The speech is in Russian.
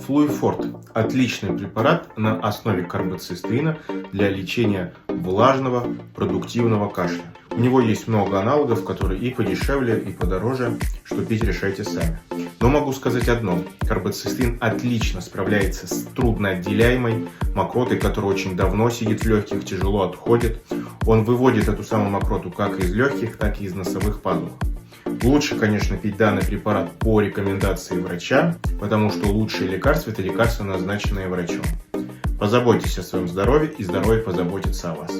Флуифорт – отличный препарат на основе карбоцистеина для лечения влажного продуктивного кашля. У него есть много аналогов, которые и подешевле, и подороже, что пить решайте сами. Но могу сказать одно – карбоцистеин отлично справляется с трудноотделяемой мокротой, которая очень давно сидит в легких, тяжело отходит. Он выводит эту самую мокроту как из легких, так и из носовых пазух. Лучше, конечно, пить данный препарат по рекомендации врача, потому что лучшие лекарства – это лекарства, назначенные врачом. Позаботьтесь о своем здоровье, и здоровье позаботится о вас.